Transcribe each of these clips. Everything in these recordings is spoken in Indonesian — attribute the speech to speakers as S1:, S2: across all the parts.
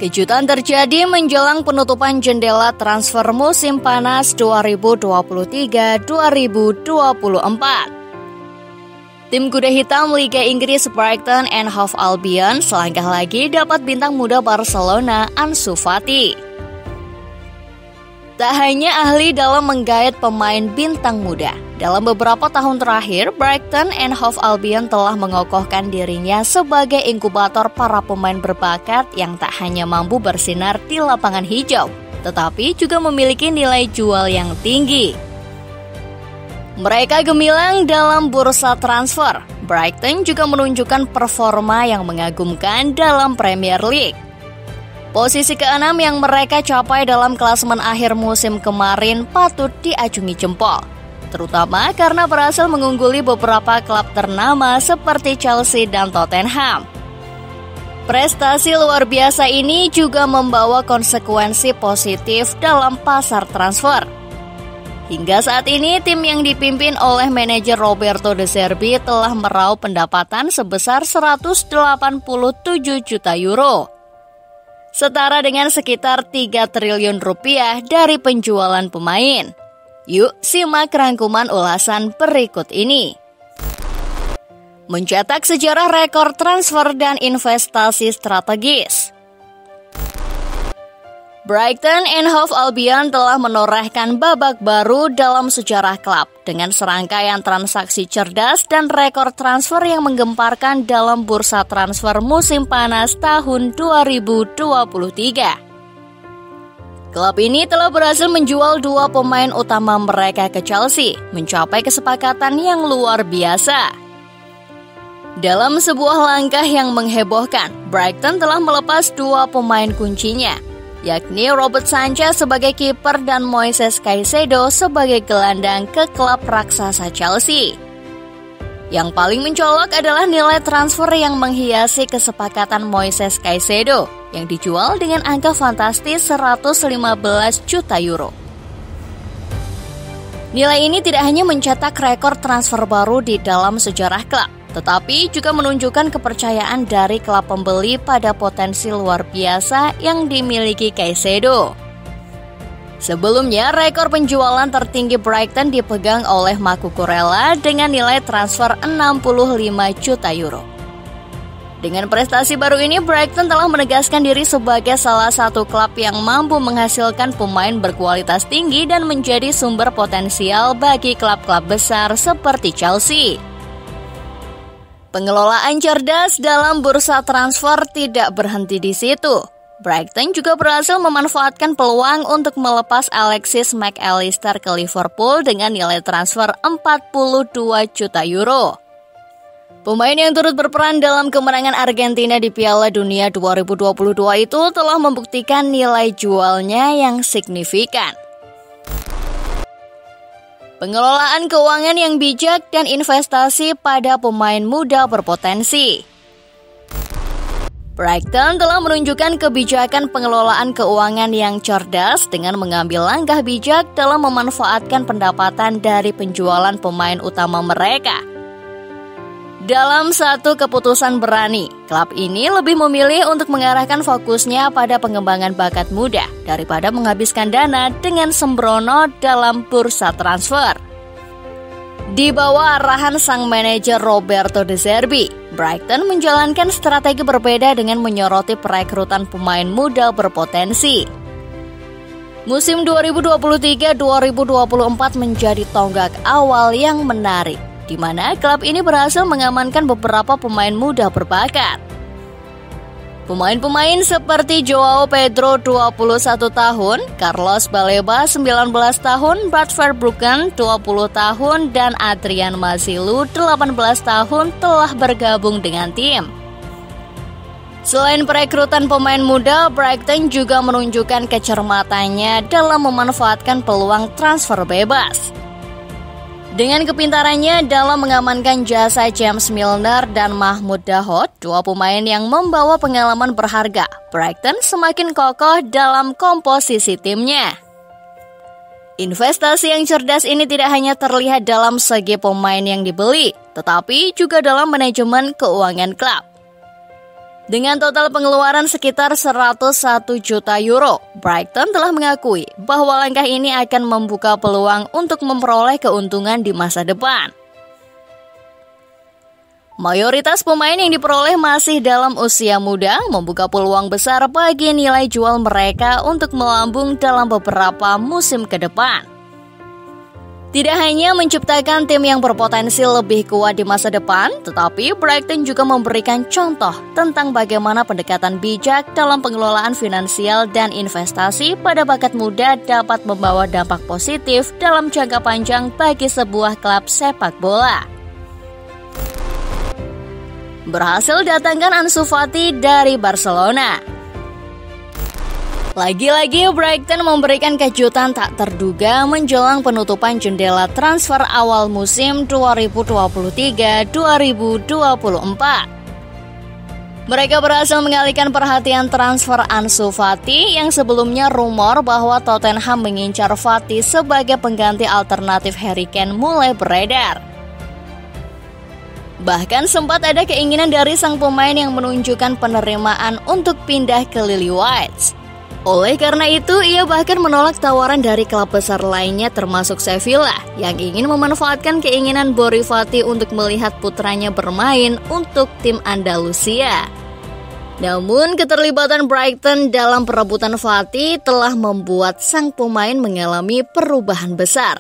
S1: Kejutan terjadi menjelang penutupan jendela transfer musim panas 2023-2024. Tim kuda hitam Liga Inggris Brighton and Hove Albion selangkah lagi dapat bintang muda Barcelona Ansu Fati. Tak hanya ahli dalam menggait pemain bintang muda, dalam beberapa tahun terakhir, Brighton and Hove Albion telah mengokohkan dirinya sebagai inkubator para pemain berbakat yang tak hanya mampu bersinar di lapangan hijau, tetapi juga memiliki nilai jual yang tinggi. Mereka gemilang dalam bursa transfer. Brighton juga menunjukkan performa yang mengagumkan dalam Premier League. Posisi ke-6 yang mereka capai dalam klasemen akhir musim kemarin patut diacungi jempol, terutama karena berhasil mengungguli beberapa klub ternama seperti Chelsea dan Tottenham. Prestasi luar biasa ini juga membawa konsekuensi positif dalam pasar transfer. Hingga saat ini, tim yang dipimpin oleh manajer Roberto De Zerbi telah meraup pendapatan sebesar 187 juta euro. Setara dengan sekitar 3 triliun rupiah dari penjualan pemain. Yuk simak rangkuman ulasan berikut ini. Mencetak sejarah rekor transfer dan investasi strategis. Brighton and Hove Albion telah menorehkan babak baru dalam sejarah klub dengan serangkaian transaksi cerdas dan rekor transfer yang menggemparkan dalam bursa transfer musim panas tahun 2023. Klub ini telah berhasil menjual 2 pemain utama mereka ke Chelsea, mencapai kesepakatan yang luar biasa. Dalam sebuah langkah yang menghebohkan, Brighton telah melepas 2 pemain kuncinya, yakni Robert Sanchez sebagai kiper dan Moises Caicedo sebagai gelandang ke klub raksasa Chelsea. Yang paling mencolok adalah nilai transfer yang menghiasi kesepakatan Moises Caicedo yang dijual dengan angka fantastis 115 juta euro. Nilai ini tidak hanya mencetak rekor transfer baru di dalam sejarah klub, tetapi juga menunjukkan kepercayaan dari klub pembeli pada potensi luar biasa yang dimiliki Caicedo. Sebelumnya, rekor penjualan tertinggi Brighton dipegang oleh Marco Kurela dengan nilai transfer 65 juta euro. Dengan prestasi baru ini, Brighton telah menegaskan diri sebagai salah satu klub yang mampu menghasilkan pemain berkualitas tinggi dan menjadi sumber potensial bagi klub-klub besar seperti Chelsea. Pengelolaan cerdas dalam bursa transfer tidak berhenti di situ. Brighton juga berhasil memanfaatkan peluang untuk melepas Alexis Mac Allister ke Liverpool dengan nilai transfer 42 juta euro. Pemain yang turut berperan dalam kemenangan Argentina di Piala Dunia 2022 itu telah membuktikan nilai jualnya yang signifikan. Pengelolaan keuangan yang bijak dan investasi pada pemain muda berpotensi. Brighton telah menunjukkan kebijakan pengelolaan keuangan yang cerdas dengan mengambil langkah bijak dalam memanfaatkan pendapatan dari penjualan pemain utama mereka. Dalam satu keputusan berani, klub ini lebih memilih untuk mengarahkan fokusnya pada pengembangan bakat muda daripada menghabiskan dana dengan sembrono dalam bursa transfer. Di bawah arahan sang manajer Roberto De Zerbi, Brighton menjalankan strategi berbeda dengan menyoroti perekrutan pemain muda berpotensi. Musim 2023-2024 menjadi tonggak awal yang menarik, di mana klub ini berhasil mengamankan beberapa pemain muda berbakat. Pemain-pemain seperti Joao Pedro 21 tahun, Carlos Baleba 19 tahun, Bart Verbruggen 20 tahun, dan Adrian Mazilu 18 tahun telah bergabung dengan tim. Selain perekrutan pemain muda, Brighton juga menunjukkan kecermatannya dalam memanfaatkan peluang transfer bebas. Dengan kepintarannya dalam mengamankan jasa James Milner dan Mahmoud Dahoud, 2 pemain yang membawa pengalaman berharga, Brighton semakin kokoh dalam komposisi timnya. Investasi yang cerdas ini tidak hanya terlihat dalam segi pemain yang dibeli, tetapi juga dalam manajemen keuangan klub. Dengan total pengeluaran sekitar 101 juta euro, Brighton telah mengakui bahwa langkah ini akan membuka peluang untuk memperoleh keuntungan di masa depan. Mayoritas pemain yang diperoleh masih dalam usia muda, membuka peluang besar bagi nilai jual mereka untuk melambung dalam beberapa musim ke depan. Tidak hanya menciptakan tim yang berpotensi lebih kuat di masa depan, tetapi Brighton juga memberikan contoh tentang bagaimana pendekatan bijak dalam pengelolaan finansial dan investasi pada bakat muda dapat membawa dampak positif dalam jangka panjang bagi sebuah klub sepak bola. Berhasil datangkan Ansu Fati dari Barcelona. Lagi-lagi Brighton memberikan kejutan tak terduga menjelang penutupan jendela transfer awal musim 2023-2024. Mereka berhasil mengalihkan perhatian transfer Ansu Fati yang sebelumnya rumor bahwa Tottenham mengincar Fati sebagai pengganti alternatif Harry Kane mulai beredar. Bahkan sempat ada keinginan dari sang pemain yang menunjukkan penerimaan untuk pindah ke Lily Whites. Oleh karena itu, ia bahkan menolak tawaran dari klub besar lainnya termasuk Sevilla yang ingin memanfaatkan keinginan Bori Fati untuk melihat putranya bermain untuk tim Andalusia. Namun, keterlibatan Brighton dalam perebutan Fati telah membuat sang pemain mengalami perubahan besar.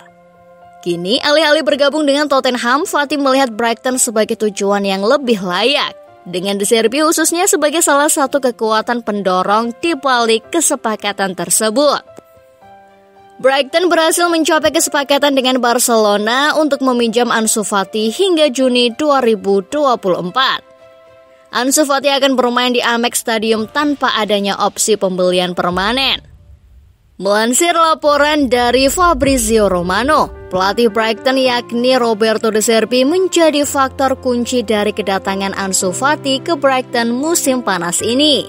S1: Kini, alih-alih bergabung dengan Tottenham, Fati melihat Brighton sebagai tujuan yang lebih layak, dengan De Zerbi khususnya sebagai salah satu kekuatan pendorong di balik kesepakatan tersebut. Brighton berhasil mencapai kesepakatan dengan Barcelona untuk meminjam Ansu Fati hingga Juni 2024. Ansu Fati akan bermain di Amex Stadium tanpa adanya opsi pembelian permanen. Melansir laporan dari Fabrizio Romano, pelatih Brighton yakni Roberto De Zerbi menjadi faktor kunci dari kedatangan Ansu Fati ke Brighton musim panas ini.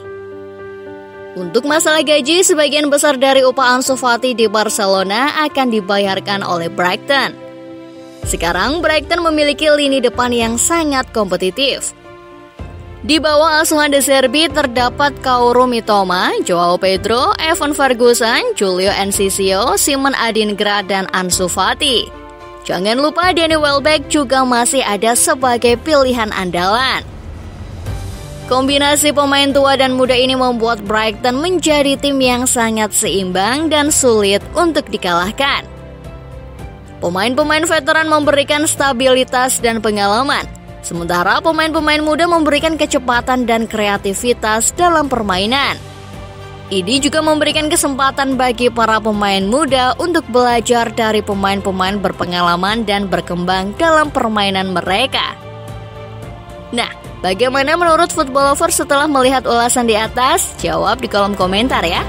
S1: Untuk masalah gaji, sebagian besar dari upah Ansu Fati di Barcelona akan dibayarkan oleh Brighton. Sekarang Brighton memiliki lini depan yang sangat kompetitif. Di bawah asuhan De Zerbi terdapat Kaoru Mitoma, Joao Pedro, Evan Ferguson, Julio Enciso, Simon Adingra, dan Ansu Fati. Jangan lupa Danny Welbeck juga masih ada sebagai pilihan andalan. Kombinasi pemain tua dan muda ini membuat Brighton menjadi tim yang sangat seimbang dan sulit untuk dikalahkan. Pemain-pemain veteran memberikan stabilitas dan pengalaman, sementara pemain-pemain muda memberikan kecepatan dan kreativitas dalam permainan. Ini juga memberikan kesempatan bagi para pemain muda untuk belajar dari pemain-pemain berpengalaman dan berkembang dalam permainan mereka. Nah, bagaimana menurut Football Lovers setelah melihat ulasan di atas? Jawab di kolom komentar ya.